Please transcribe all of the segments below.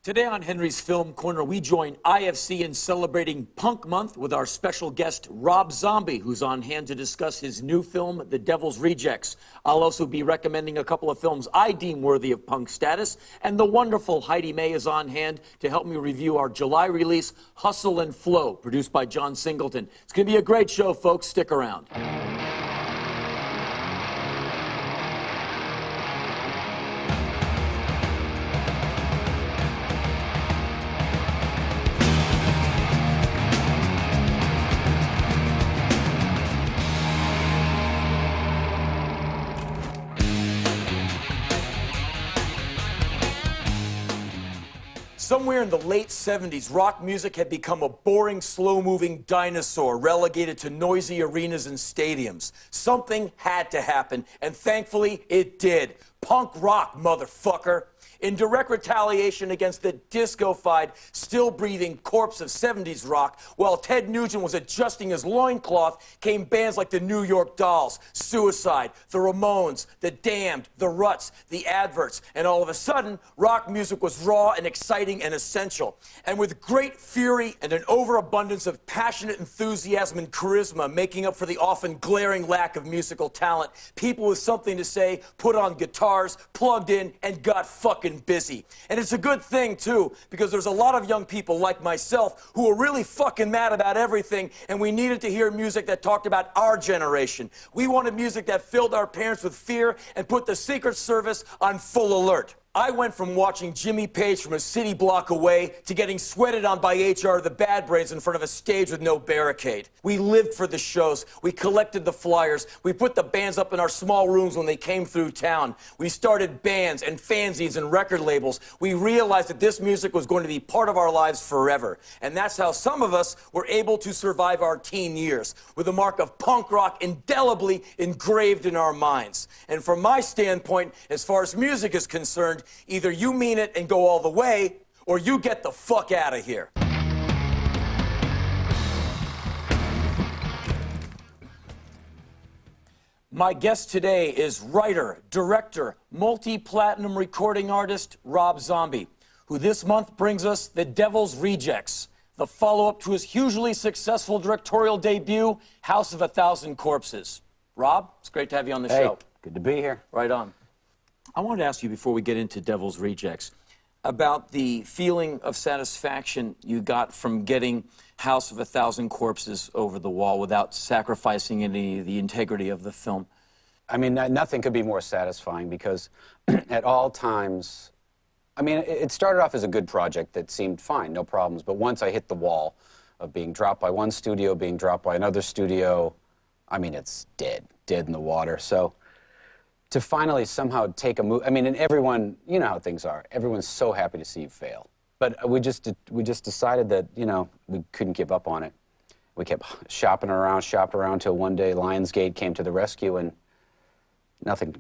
Today on Henry's Film Corner, we join IFC in celebrating Punk Month with our special guest, Rob Zombie, who's on hand to discuss his new film, The Devil's Rejects. I'll also be recommending a couple of films I deem worthy of punk status, and the wonderful Heidi May is on hand to help me review our July release, Hustle and Flow, produced by John Singleton. It's going to be a great show, folks. Stick around. Somewhere in the late 70s, rock music had become a boring, slow-moving dinosaur relegated to noisy arenas and stadiums. Something had to happen, and thankfully, it did. Punk rock, motherfucker. In direct retaliation against the disco-fied, still-breathing corpse of 70s rock, while Ted Nugent was adjusting his loincloth, came bands like the New York Dolls, Suicide, the Ramones, the Damned, the Ruts, the Adverts, and all of a sudden, rock music was raw and exciting and essential. And with great fury and an overabundance of passionate enthusiasm and charisma making up for the often glaring lack of musical talent, people with something to say put on guitars, plugged in, and got fucking busy. And it's a good thing, too, because there's a lot of young people like myself who are really fucking mad about everything, and we needed to hear music that talked about our generation. We wanted music that filled our parents with fear and put the Secret Service on full alert. I went from watching Jimmy Page from a city block away to getting sweated on by HR the Bad Brains in front of a stage with no barricade. We lived for the shows. We collected the flyers. We put the bands up in our small rooms when they came through town. We started bands and fanzines and record labels. We realized that this music was going to be part of our lives forever. And that's how some of us were able to survive our teen years, with the mark of punk rock indelibly engraved in our minds. And from my standpoint, as far as music is concerned, either you mean it and go all the way, or you get the fuck out of here. My guest today is writer, director, multi-platinum recording artist, Rob Zombie, who this month brings us The Devil's Rejects, the follow-up to his hugely successful directorial debut, House of a Thousand Corpses. Rob, it's great to have you on the show. Good to be here. Right on. I wanted to ask you, before we get into Devil's Rejects, about the feeling of satisfaction you got from getting House of a Thousand Corpses over the wall without sacrificing any of the integrity of the film. I mean, nothing could be more satisfying because at all times, I mean, it started off as a good project that seemed fine, no problems, but once I hit the wall of being dropped by one studio, being dropped by another studio, I mean, it's dead in the water. So to finally somehow take a move, I mean, and everyone, you know how things are. Everyone's so happy to see you fail. But we just decided that, you know, we couldn't give up on it. We kept shopping around till one day Lionsgate came to the rescue, and nothing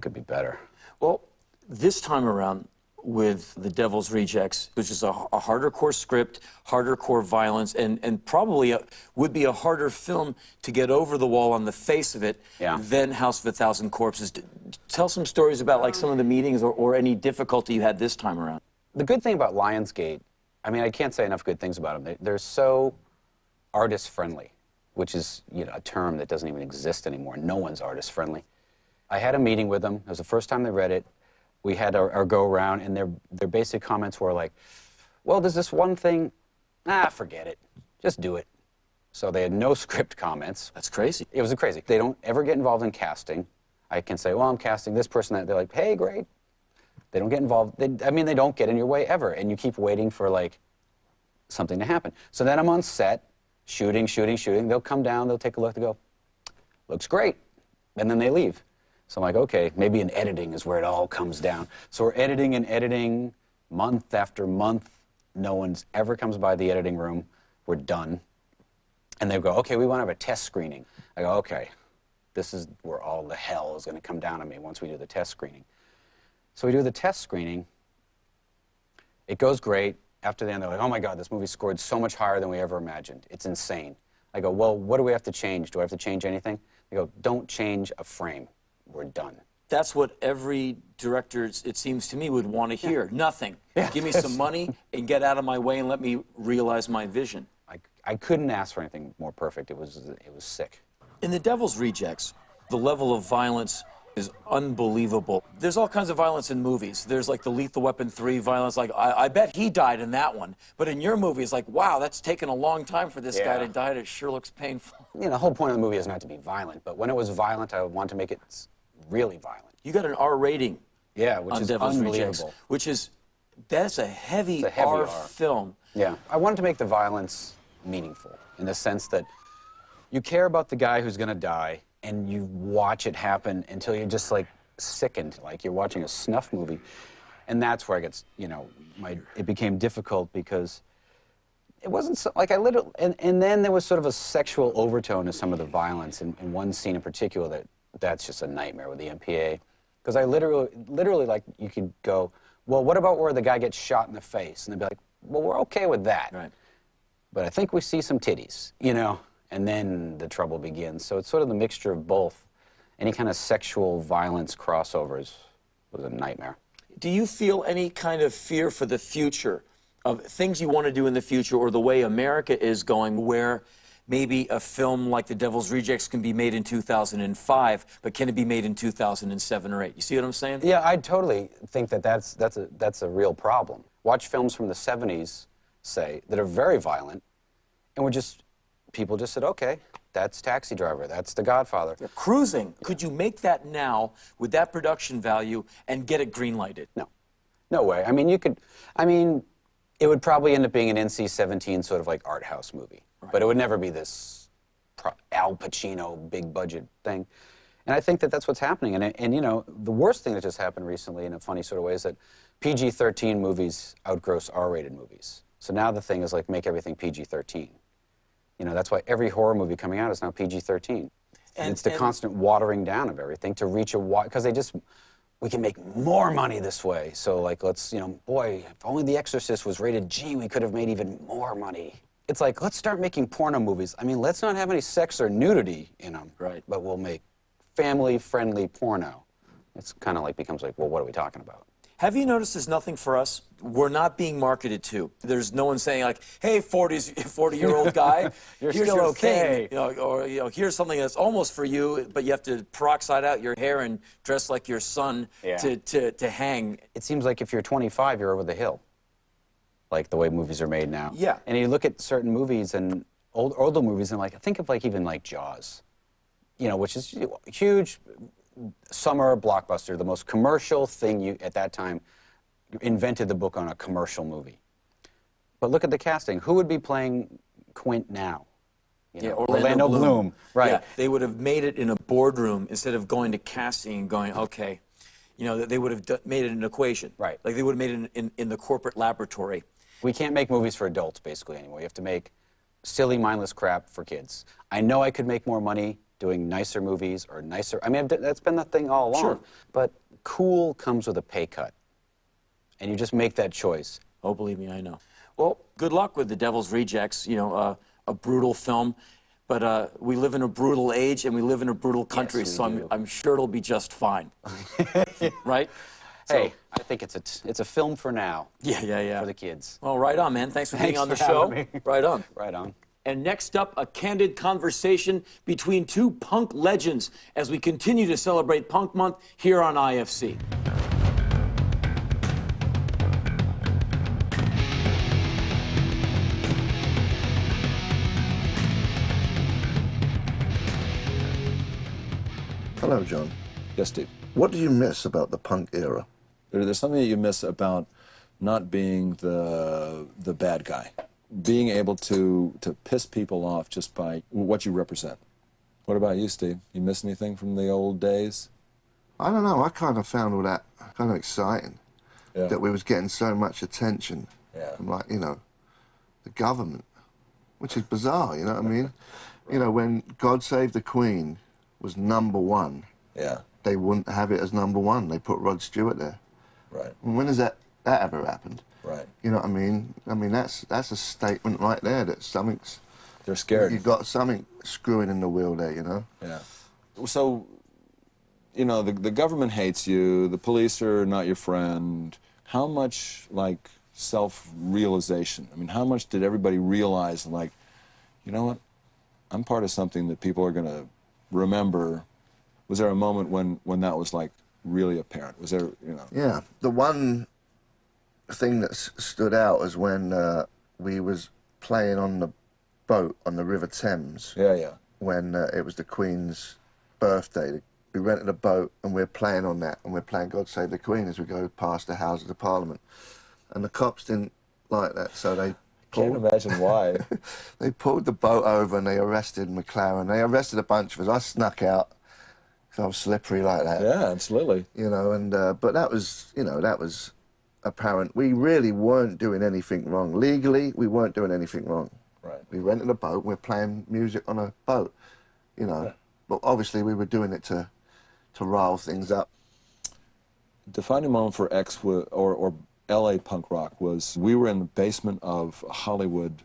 could be better. Well, this time around with The Devil's Rejects, which is a harder core script, harder core violence, and probably would be a harder film to get over the wall on the face of it than House of a Thousand Corpses. Tell some stories about like some of the meetings or any difficulty you had this time around. The good thing about Lionsgate, I mean, I can't say enough good things about them. They're so artist-friendly, which is, you know, a term that doesn't even exist anymore. No one's artist-friendly. I had a meeting with them. It was the first time they read it. We had our go-around, and their basic comments were like, well, there's this one thing, forget it. Just do it. So they had no script comments. That's crazy. It was crazy. They don't ever get involved in casting. I can say, well, I'm casting this person. That. They're like, hey, great. They don't get involved. They don't get in your way ever, and you keep waiting for, like, something to happen. So then I'm on set, shooting. They'll come down, they'll take a look, they go, looks great. And then they leave. So I'm like, okay, maybe in editing is where it all comes down. So we're editing month after month. No one's ever comes by the editing room. We're done. And they go, okay, we want to have a test screening. I go, okay, this is where all the hell is going to come down on me once we do the test screening. So we do the test screening. It goes great. After the end, they're like, oh my God, this movie scored so much higher than we ever imagined. It's insane. I go, well, what do we have to change? Do I have to change anything? They go, don't change a frame. We're done. That's what every director, it seems to me, would want to hear. Nothing. Give me some money and get out of my way and let me realize my vision. I couldn't ask for anything more perfect. It was sick. In The Devil's Rejects, the level of violence is unbelievable. There's all kinds of violence in movies. There's like the Lethal Weapon 3 violence. Like, I bet he died in that one. But in your movie, it's like, wow, that's taken a long time for this guy to die. It sure looks painful. You know, the whole point of the movie is not to be violent, but when it was violent, I wanted to make it really violent. You got an R rating. Yeah, which is Devil's unbelievable. Rejects, that's a heavy, R film. Yeah, I wanted to make the violence meaningful in the sense that you care about the guy who's going to die, and you watch it happen until you're just like sickened, like you're watching a snuff movie. And that's where I get, you know, it became difficult because it wasn't so, like I literally, and then there was sort of a sexual overtone to some of the violence in one scene in particular that's just a nightmare with the MPA. Because I literally, like, you could go, well, what about where the guy gets shot in the face? And they'd be like, well, we're okay with that. Right. But I think we see some titties, you know? And then the trouble begins. So it's sort of the mixture of both. Any kind of sexual violence crossovers was a nightmare. Do you feel any kind of fear for the future of things you want to do in the future, or the way America is going, where maybe a film like The Devil's Rejects can be made in 2005, but can it be made in 2007 or 8? You see what I'm saying? Yeah, I totally think that's a real problem. Watch films from the 70s, say, that are very violent, and people just said, okay, that's Taxi Driver, that's The Godfather. They're cruising. Yeah. Could you make that now with that production value and get it green-lighted? No. No way. I mean, it would probably end up being an NC-17 sort of like art house movie. Right. But it would never be this Al Pacino big budget thing. And I think that's what's happening. And you know, the worst thing that just happened recently in a funny sort of way is that PG-13 movies outgross R-rated movies. So now the thing is like make everything PG-13. You know, that's why every horror movie coming out is now PG-13. And it's the constant watering down of everything to reach because we can make more money this way. So like, let's, you know, boy, if only The Exorcist was rated G, we could have made even more money. It's like, let's start making porno movies. I mean, let's not have any sex or nudity in them. Right. But we'll make family-friendly porno. It's kind of like becomes like, well, what are we talking about? Have you noticed there's nothing for us? We're not being marketed to. There's no one saying like, hey, 40-year-old guy, You're here's still your okay. thing. You know, or here's something that's almost for you, but you have to peroxide out your hair and dress like your son to hang. It seems like if you're 25, you're over the hill, like the way movies are made now. Yeah. And you look at certain movies and older movies and like, think of like even like Jaws, you know, which is huge summer blockbuster, the most commercial thing at that time. Invented the book on a commercial movie. But look at the casting. Who would be playing Quint now? You know, Orlando Bloom. Right. Yeah, they would have made it in a boardroom instead of going to casting and going, okay, you know, they would have made it an equation. Right. Like they would have made it in the corporate laboratory. We can't make movies for adults, basically, anymore. You have to make silly, mindless crap for kids. I know I could make more money doing nicer movies or nicer. I mean, that's been the thing all along. Sure. But cool comes with a pay cut. And you just make that choice. Oh, believe me, I know. Well, good luck with The Devil's Rejects, you know, a brutal film. But we live in a brutal age and we live in a brutal country, yes, so I'm sure it'll be just fine. Right? Hey, I think it's a film for now. Yeah. For the kids. Well, right on, man. Thanks for being on the show. Right on. Right on. And next up, a candid conversation between two punk legends as we continue to celebrate Punk Month here on IFC. Hello, John. Yes, Steve. What do you miss about the punk era? There's something that you miss about not being the bad guy, being able to piss people off just by what you represent. What about you, Steve? You miss anything from the old days? I don't know. I kind of found all that kind of exciting. Yeah. That we was getting so much attention Yeah. from, like, you know, the government, which is bizarre, you know what I mean? You know, when God Save the Queen was #1, Yeah. they wouldn't have it as #1. They put Rod Stewart there. Right. And when has that ever happened? Right. You know what I mean? I mean, that's a statement right there that something's... They're scared. You've got something screwing in the wheel there, you know? Yeah. So you know, the government hates you, the police are not your friend, how much, like, self-realization? I mean, how much did everybody realize, like, you know what, I'm part of something that people are going to remember? Was there a moment when that was, like, really apparent? Was there, you know? Yeah. The one thing that stood out was when we was playing on the boat on the River Thames. Yeah, yeah. When it was the Queen's birthday. We rented a boat and we're playing on that, and we're playing God Save the Queen as we go past the Houses of Parliament. And the cops didn't like that, so they Can't imagine why. they pulled the boat over and they arrested McLaren. They arrested a bunch of us. I snuck out because I was slippery like that. Yeah, absolutely. You know, and but that was, you know, that was apparent. We really weren't doing anything wrong. Legally, we weren't doing anything wrong. Right. We rented a boat, we're playing music on a boat, you know. Yeah. But obviously we were doing it to rile things up. Defining moment for X or LA punk rock was we were in the basement of a Hollywood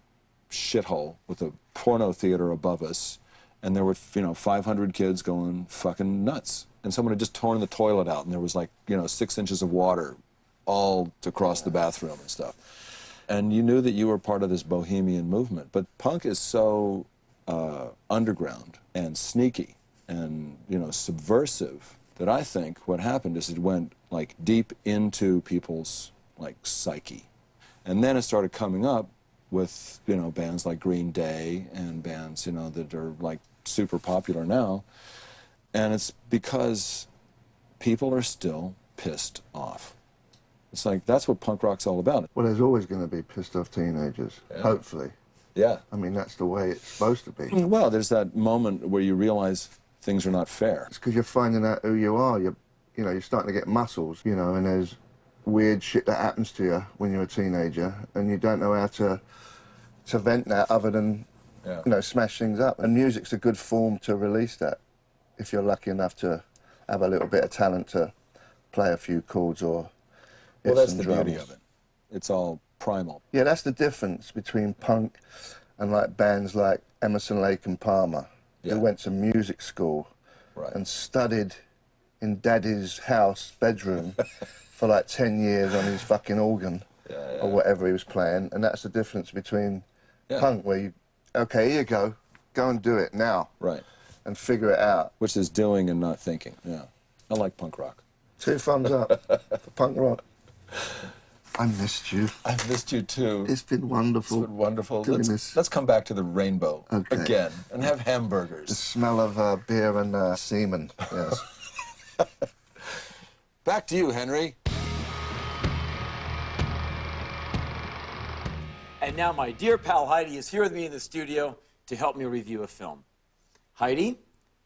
shithole with a porno theater above us, and there were, you know, 500 kids going fucking nuts. And someone had just torn the toilet out, and there was, like, you know, 6 inches of water all across the bathroom and stuff. And you knew that you were part of this bohemian movement. But punk is so underground and sneaky and, you know, subversive that I think what happened is it went, like, deep into people's, like, psyche. And then it started coming up with, you know, bands like Green Day and bands, you know, that are, like, super popular now. And it's because people are still pissed off. It's like, that's what punk rock's all about. Well, there's always going to be pissed off teenagers, hopefully. Yeah. I mean, that's the way it's supposed to be. Well, there's that moment where you realize things are not fair. It's because you're finding out who you are. You know, you're starting to get muscles, you know, and there's weird shit that happens to you when you're a teenager, and you don't know how to vent that other than, you know, smash things up. And music's a good form to release that, if you're lucky enough to have a little bit of talent to play a few chords or Well, that's the drums. beauty of it. It's all primal. Yeah, that's the difference between punk and, like, bands like Emerson, Lake and Palmer, who went to music school and studied in Daddy's house bedroom for like 10 years on his fucking organ or whatever he was playing. And that's the difference between punk, where you, okay, here you go and do it now. Right. And figure it out. Which is doing and not thinking, yeah. I like punk rock. 2 thumbs up for punk rock. I missed you. I missed you too. It's been wonderful. It's been wonderful. Doing this. Let's come back to the rainbow again and have The hamburgers. smell of beer and semen, yes. Back to you, Henry. And now my dear pal Heidi is here with me in the studio to help me review a film. Heidi,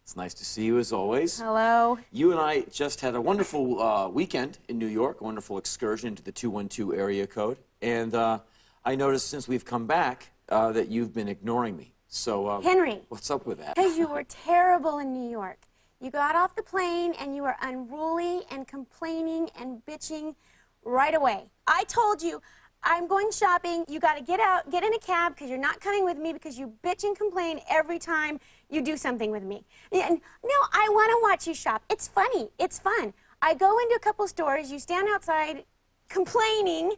it's nice to see you as always. Hello. You and I just had a wonderful weekend in New York, a wonderful excursion into the 212 area code. And I noticed since we've come back that you've been ignoring me. So, Henry. what's up with that? Because you were terrible in New York. You got off the plane and you were unruly and complaining and bitching right away. I told you, I'm going shopping, you got to get out, get in a cab because you're not coming with me because you bitch and complain every time you do something with me. And no, I want to watch you shop. It's funny. It's fun. I go into a couple stores, you stand outside complaining.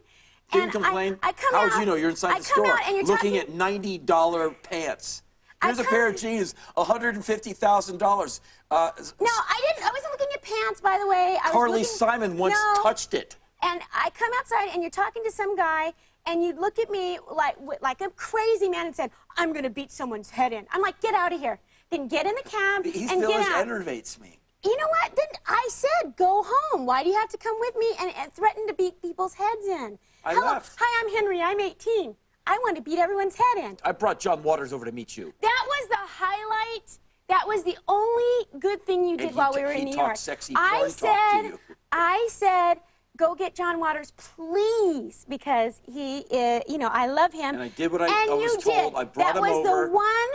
Didn't and complain? I come How out. would you know? You're inside the come store out and you're looking talking, at $90 pants. Here's a pair of jeans, $150,000. No, I didn't. I wasn't looking at pants, by the way. I was Carly looking, Simon once touched it. And I come outside, and you're talking to some guy, and you look at me like a crazy man and said, "I'm going to beat someone's head in." I'm like, "Get out of here!" Then get in the cab His and get village out. enervates me. You know what? Then I said, "Go home." Why do you have to come with me and threaten to beat people's heads in? I Hello. left. Hi, I'm Henry. I'm 18. I want to beat everyone's head in. I brought John Waters over to meet you. That was the highlight. That was the only good thing you did he while we were he in New talked York. sexy porn talk to you. I said, go get John Waters, please, because he, you know, I love him. And I did what I and was you told. Did. I brought him over. That was the one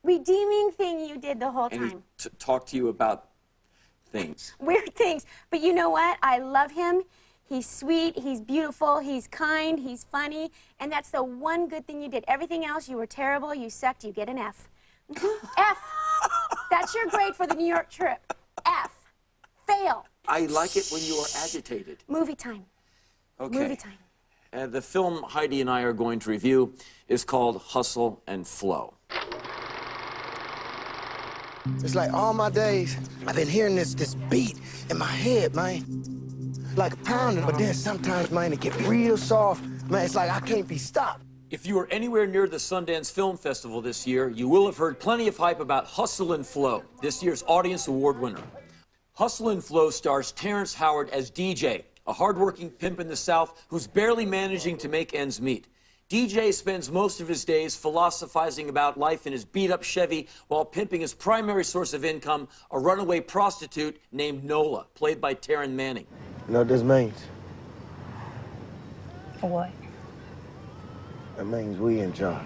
redeeming thing you did the whole And time. he talked to you about things. Weird things. But you know what? I love him. He's sweet, he's beautiful, he's kind, he's funny, and that's the one good thing you did. Everything else, you were terrible, you sucked, you get an F. F. That's your grade for the New York trip. F. Fail. I like it when you are agitated. Movie time. Okay. Movie time. The film Heidi and I are going to review is called Hustle and Flow. It's like all my days, I've been hearing this beat in my head, man. Like pounding, but then sometimes, man, it get real soft. Man, it's like I can't be stopped. If you are anywhere near the Sundance Film Festival this year, you will have heard plenty of hype about Hustle and Flow, this year's Audience Award winner. Hustle and Flow stars Terrence Howard as DJ, a hardworking pimp in the South who's barely managing to make ends meet. DJ spends most of his days philosophizing about life in his beat-up Chevy while pimping his primary source of income, a runaway prostitute named Nola, played by Taryn Manning. You know what this means? What? It means we in charge.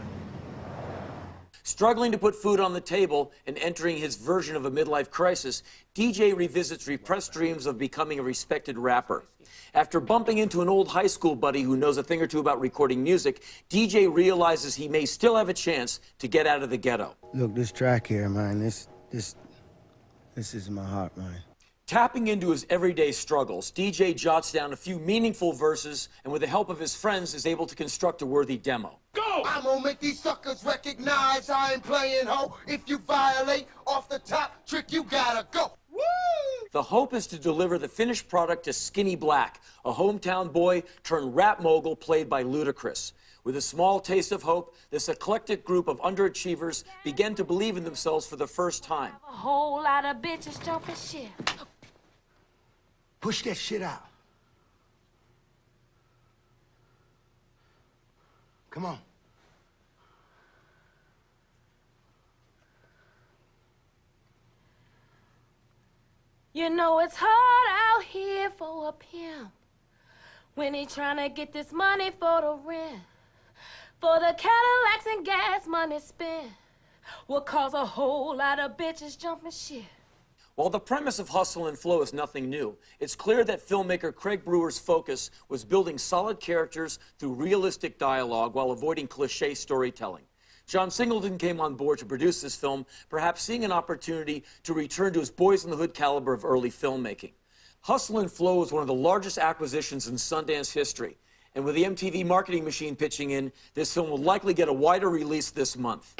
Struggling to put food on the table and entering his version of a midlife crisis, DJ revisits repressed dreams of becoming a respected rapper. After bumping into an old high school buddy who knows a thing or two about recording music, DJ realizes he may still have a chance to get out of the ghetto. Look, this track here, man, this is my heart, man. Tapping into his everyday struggles, DJ jots down a few meaningful verses and with the help of his friends is able to construct a worthy demo. Go! I'm gonna make these suckers recognize I ain't playing ho. If you violate off the top, trick, you gotta go. Woo! The hope is to deliver the finished product to Skinny Black, a hometown boy turned rap mogul played by Ludacris. With a small taste of hope, this eclectic group of underachievers began to believe in themselves for the first time. A whole lot of bitches jumping shit. Push that shit out. Come on. You know it's hard out here for a pimp when he tryna get this money for the rent, for the Cadillacs and gas money spent will cause a whole lot of bitches jumping shit. While the premise of Hustle and Flow is nothing new, it's clear that filmmaker Craig Brewer's focus was building solid characters through realistic dialogue while avoiding cliché storytelling. John Singleton came on board to produce this film, perhaps seeing an opportunity to return to his Boys in the Hood caliber of early filmmaking. Hustle and Flow is one of the largest acquisitions in Sundance history, and with the MTV marketing machine pitching in, this film will likely get a wider release this month.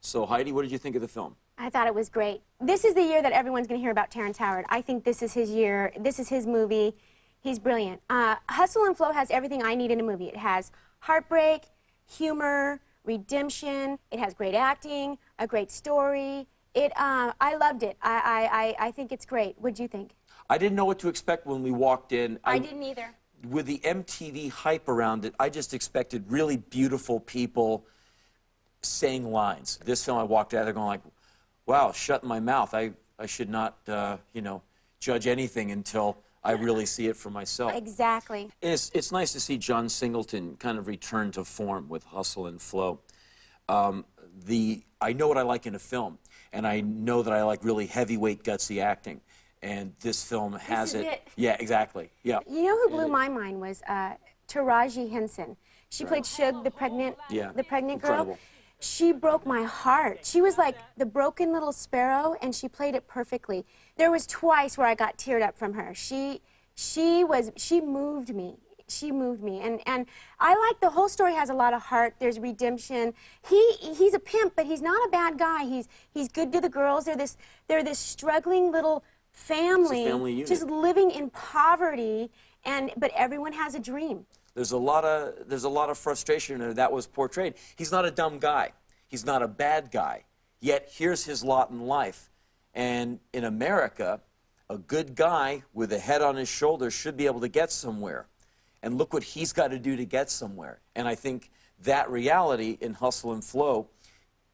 So, Heidi, what did you think of the film? I thought it was great. This is the year that everyone's going to hear about Terrence Howard. I think this is his year. This is his movie. He's brilliant. Hustle and Flow has everything I need in a movie. It has heartbreak, humor, redemption. It has great acting, a great story. I loved it. I think it's great. What'd you think? I didn't know what to expect when we walked in. I didn't either. With the MTV hype around it, I just expected really beautiful people saying lines. This film, I walked out there going like, wow, shut my mouth. I should not, judge anything until I really see it for myself. Exactly. And it's nice to see John Singleton kind of return to form with Hustle and Flow. I know what I like in a film, and I know that I like really heavyweight, gutsy acting. And this film has This is it. Yeah, exactly. Yeah. You know who blew my mind was Taraji Henson. She played Shug, the pregnant girl. Incredible. She broke my heart. She was like the broken little sparrow, and she played it perfectly. There was twice where I got teared up from her. She moved me. She moved me, and I like the whole story. Has a lot of heart. There's redemption. He's a pimp, but he's not a bad guy. He's good to the girls. They're this struggling little family, unit. just living in poverty, but everyone has a dream. There's a lot of frustration there that was portrayed. He's not a dumb guy. He's not a bad guy. Yet here's his lot in life. And in America, a good guy with a head on his shoulders should be able to get somewhere. And look what he's got to do to get somewhere. And I think that reality in Hustle and Flow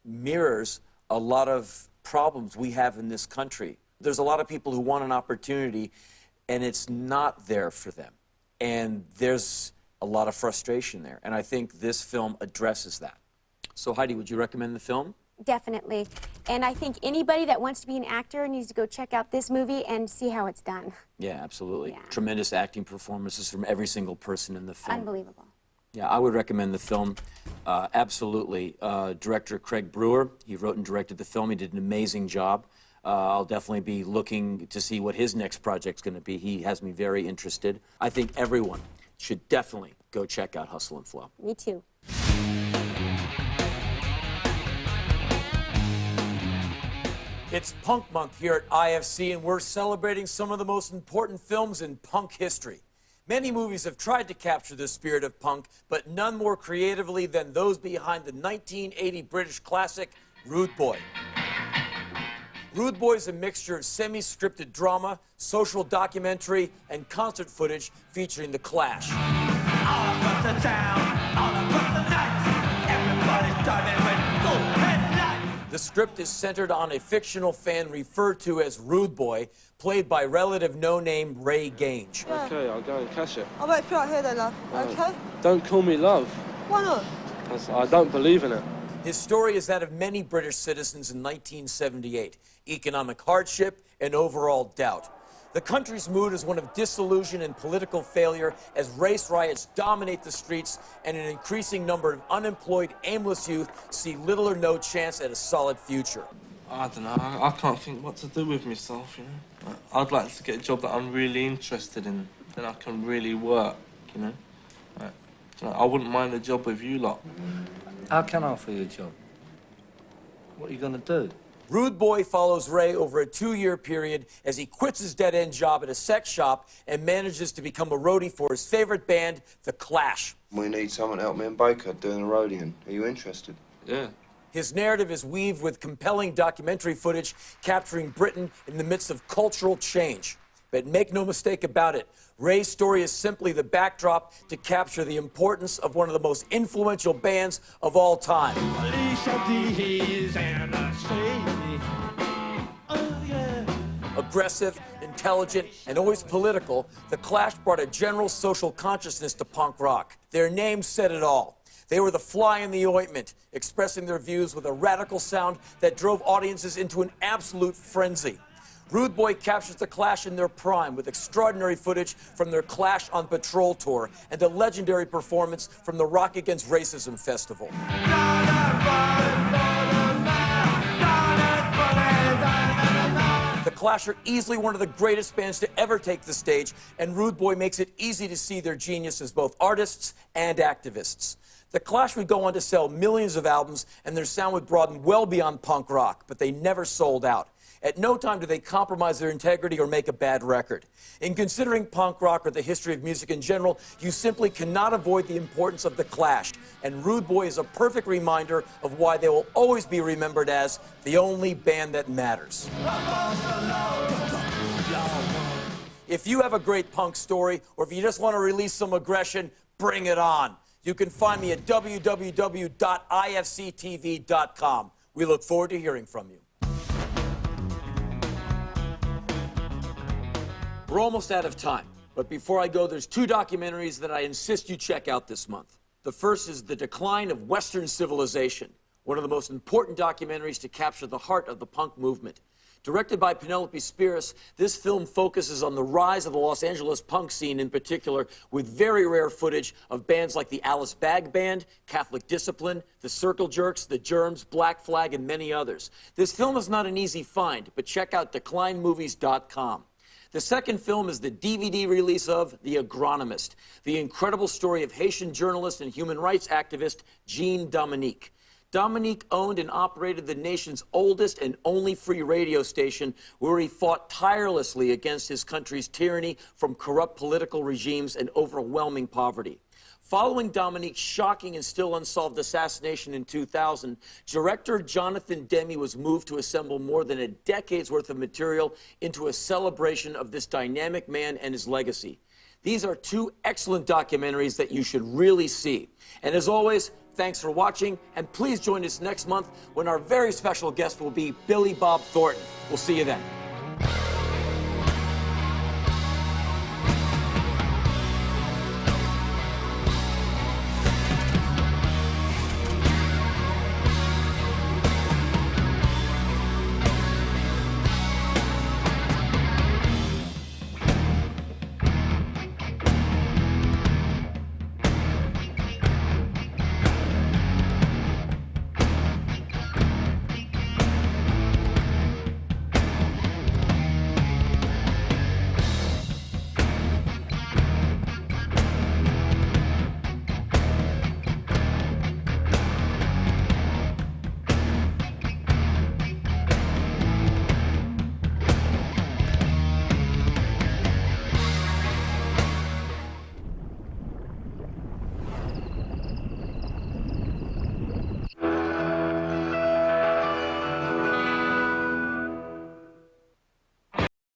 mirrors a lot of problems we have in this country. There's a lot of people who want an opportunity, and it's not there for them. And there's a lot of frustration there. And I think this film addresses that. So, Heidi, would you recommend the film? Definitely. And I think anybody that wants to be an actor needs to go check out this movie and see how it's done. Yeah, absolutely. Yeah. Tremendous acting performances from every single person in the film. Unbelievable. Yeah, I would recommend the film. Absolutely. Director Craig Brewer, he wrote and directed the film. He did an amazing job. I'll definitely be looking to see what his next project's going to be. He has me very interested. I think everyone should definitely go check out Hustle and Flow. Me too. It's Punk Month here at IFC, and we're celebrating some of the most important films in punk history. Many movies have tried to capture the spirit of punk, but none more creatively than those behind the 1980 British classic, Rude Boy. Rude Boy is a mixture of semi-scripted drama, social documentary, and concert footage featuring The Clash. All across the town, all across the night, everybody's driving with full headlights. The script is centered on a fictional fan referred to as Rude Boy, played by relative no-name Ray Gange. Okay, I'll go and cash it. I'll wait for you out here then, love. Okay? Don't call me love. Why not? 'Cause I don't believe in it. His story is that of many British citizens in 1978, economic hardship and overall doubt. The country's mood is one of disillusion and political failure as race riots dominate the streets and an increasing number of unemployed, aimless youth see little or no chance at a solid future. I don't know. I can't think what to do with myself, you know. I'd like to get a job that I'm really interested in, then I can really work, you know. I wouldn't mind a job with you lot. How can I offer you a job? What are you going to do? Rude Boy follows Ray over a 2-year period as he quits his dead-end job at a sex shop and manages to become a roadie for his favorite band, The Clash. We need someone to help me in Baker doing the roadieing. Are you interested? Yeah. His narrative is weaved with compelling documentary footage capturing Britain in the midst of cultural change. But make no mistake about it, Ray's story is simply the backdrop to capture the importance of one of the most influential bands of all time. Aggressive, intelligent, and always political, The Clash brought a general social consciousness to punk rock. Their name said it all. They were the fly in the ointment, expressing their views with a radical sound that drove audiences into an absolute frenzy. Rude Boy captures The Clash in their prime with extraordinary footage from their Clash on Patrol tour and a legendary performance from the Rock Against Racism Festival. The Clash are easily one of the greatest bands to ever take the stage, and Rude Boy makes it easy to see their genius as both artists and activists. The Clash would go on to sell millions of albums, and their sound would broaden well beyond punk rock, but they never sold out. At no time do they compromise their integrity or make a bad record. In considering punk rock or the history of music in general, you simply cannot avoid the importance of The Clash, and Rude Boy is a perfect reminder of why they will always be remembered as the only band that matters. If you have a great punk story, or if you just want to release some aggression, bring it on. You can find me at www.ifctv.com. We look forward to hearing from you. We're almost out of time, but before I go, there's 2 documentaries that I insist you check out this month. The first is The Decline of Western Civilization, one of the most important documentaries to capture the heart of the punk movement. Directed by Penelope Spheris, this film focuses on the rise of the Los Angeles punk scene in particular, with very rare footage of bands like the Alice Bag Band, Catholic Discipline, the Circle Jerks, the Germs, Black Flag, and many others. This film is not an easy find, but check out declinemovies.com. The second film is the DVD release of The Agronomist, the incredible story of Haitian journalist and human rights activist Jean Dominique. Dominique owned and operated the nation's oldest and only free radio station, where he fought tirelessly against his country's tyranny from corrupt political regimes and overwhelming poverty. Following Dominique's shocking and still unsolved assassination in 2000, director Jonathan Demme was moved to assemble more than a decade's worth of material into a celebration of this dynamic man and his legacy. These are 2 excellent documentaries that you should really see. And as always, thanks for watching, and please join us next month when our very special guest will be Billy Bob Thornton. We'll see you then.